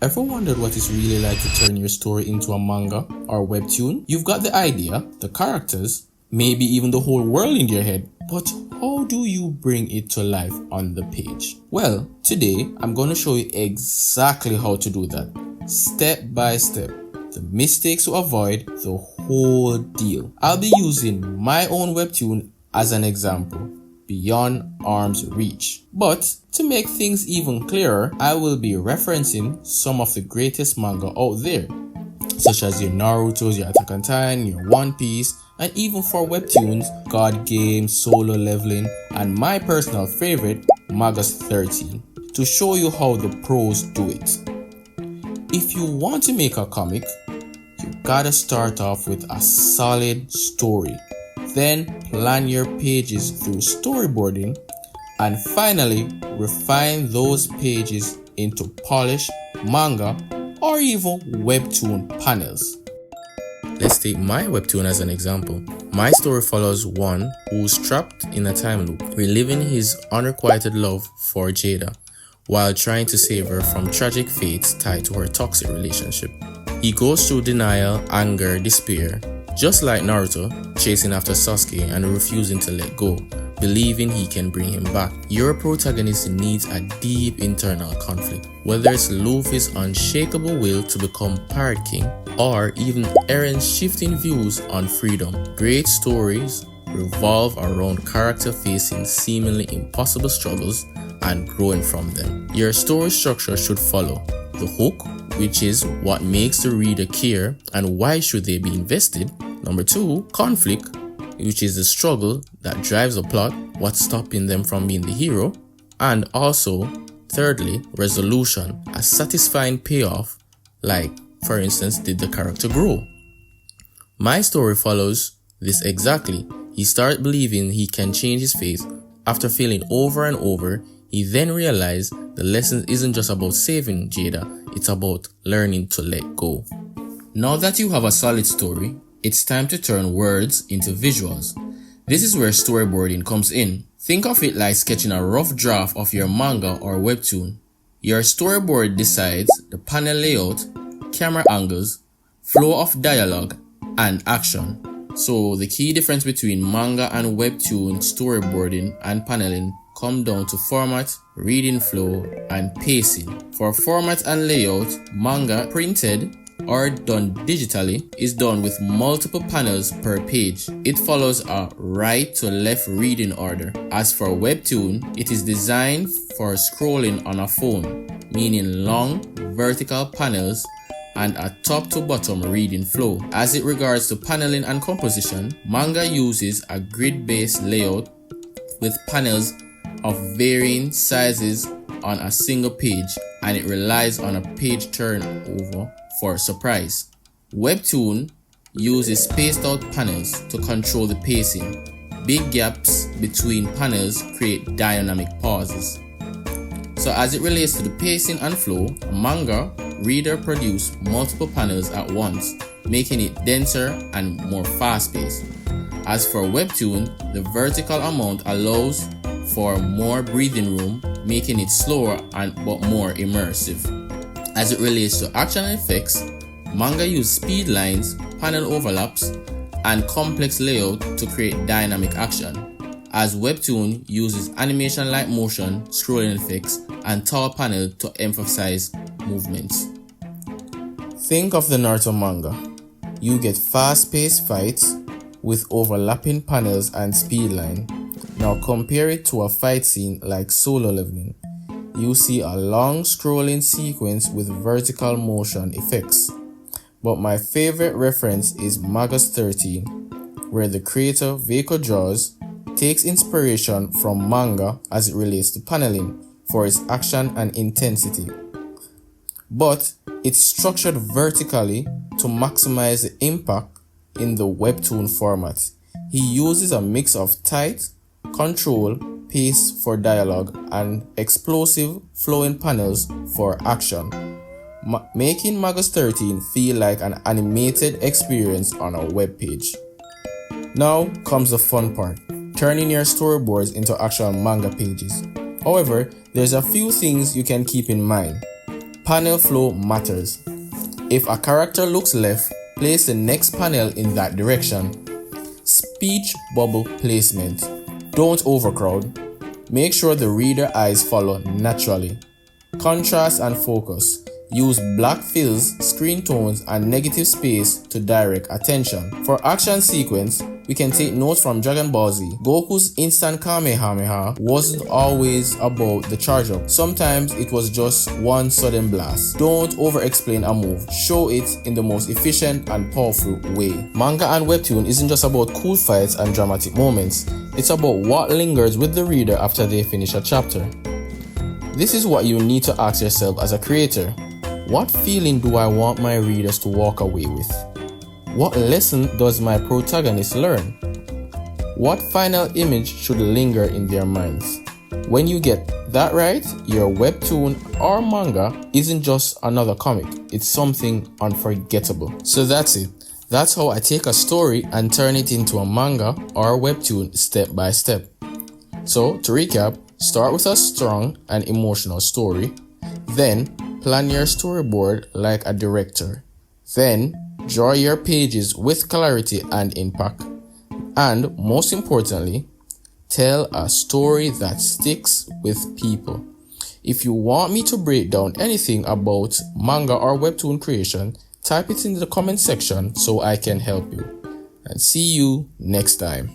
Ever wondered what it's really like to turn your story into a manga or webtoon? You've got the idea, the characters, maybe even the whole world in your head, but how do you bring it to life on the page? Well, today I'm going to show you exactly how to do that, step by step. The mistakes to avoid, the whole deal. I'll be using my own webtoon as an example, Beyond Arm's Reach. But to make things even clearer, I will be referencing some of the greatest manga out there, such as your Naruto's, your Attack on Titan, your One Piece, and even for webtoons, God Game, Solo Leveling, and my personal favorite, Manga 13, to show you how the pros do it. If you want to make a comic, you gotta start off with a solid story. Then plan your pages through storyboarding, and finally refine those pages into polished manga or even webtoon panels. Let's take my webtoon as an example. My story follows one who's trapped in a time loop, reliving his unrequited love for Jada while trying to save her from tragic fates tied to her toxic relationship. He goes through denial, anger, despair, just like Naruto, chasing after Sasuke and refusing to let go, believing he can bring him back. Your protagonist needs a deep internal conflict, whether it's Luffy's unshakable will to become Pirate King, or even Eren's shifting views on freedom. Great stories revolve around character facing seemingly impossible struggles and growing from them. Your story structure should follow the hook, which is what makes the reader care and why should they be invested. Number 2, conflict, which is the struggle that drives the plot, what's stopping them from being the hero. And also, thirdly, resolution, a satisfying payoff, like, for instance, did the character grow? My story follows this exactly. He starts believing he can change his fate. After failing over and over, he then realized the lesson isn't just about saving Jada, it's about learning to let go. Now that you have a solid story, it's time to turn words into visuals. This is where storyboarding comes in. Think of it like sketching a rough draft of your manga or webtoon. Your storyboard decides the panel layout, camera angles, flow of dialogue, and action. So the key difference between manga and webtoon storyboarding and paneling come down to format, reading flow, and pacing. For format and layout, manga printed or done digitally is done with multiple panels per page. It follows a right to left reading order. As for webtoon, it is designed for scrolling on a phone, meaning long vertical panels and a top to bottom reading flow. As it regards to paneling and composition, manga uses a grid-based layout with panels of varying sizes on a single page, and it relies on a page turnover for surprise. Webtoon uses spaced out panels to control the pacing. Big gaps between panels create dynamic pauses. So as it relates to the pacing and flow, a manga reader produces multiple panels at once, making it denser and more fast-paced. As for webtoon, the vertical amount allows for more breathing room, making it slower but more immersive. As it relates to action and effects, manga uses speed lines, panel overlaps, and complex layout to create dynamic action, as webtoon uses animation-like motion, scrolling effects, and tall panel to emphasize movements. Think of the Naruto manga. You get fast-paced fights with overlapping panels and speed line. Now compare it to a fight scene like Solo Leveling. You see a long scrolling sequence with vertical motion effects. But my favorite reference is Manga 13, where the creator Veiko Draws takes inspiration from manga as it relates to paneling for its action and intensity. But it's structured vertically to maximize the impact in the webtoon format. He uses a mix of tight, control, pace for dialogue, and explosive flowing panels for action, making Manga 13 feel like an animated experience on a web page. Now comes the fun part, turning your storyboards into actual manga pages. However, there's a few things you can keep in mind. Panel flow matters. If a character looks left, place the next panel in that direction. Speech bubble placement. Don't overcrowd. Make sure the reader eyes follow naturally. Contrast and focus. Use black fills, screen tones, and negative space to direct attention. For action sequence, we can take notes from Dragon Ball Z. Goku's instant Kamehameha wasn't always about the charge up. Sometimes it was just one sudden blast. Don't over-explain a move. Show it in the most efficient and powerful way. Manga and Webtoon isn't just about cool fights and dramatic moments. It's about what lingers with the reader after they finish a chapter. This is what you need to ask yourself as a creator. What feeling do I want my readers to walk away with? What lesson does my protagonist learn? What final image should linger in their minds? When you get that right, your webtoon or manga isn't just another comic, it's something unforgettable. So that's it. That's how I take a story and turn it into a manga or a webtoon step by step. So to recap, start with a strong and emotional story, then plan your storyboard like a director. Then, draw your pages with clarity and impact. And most importantly, tell a story that sticks with people. If you want me to break down anything about manga or webtoon creation, type it in the comment section so I can help you. And see you next time.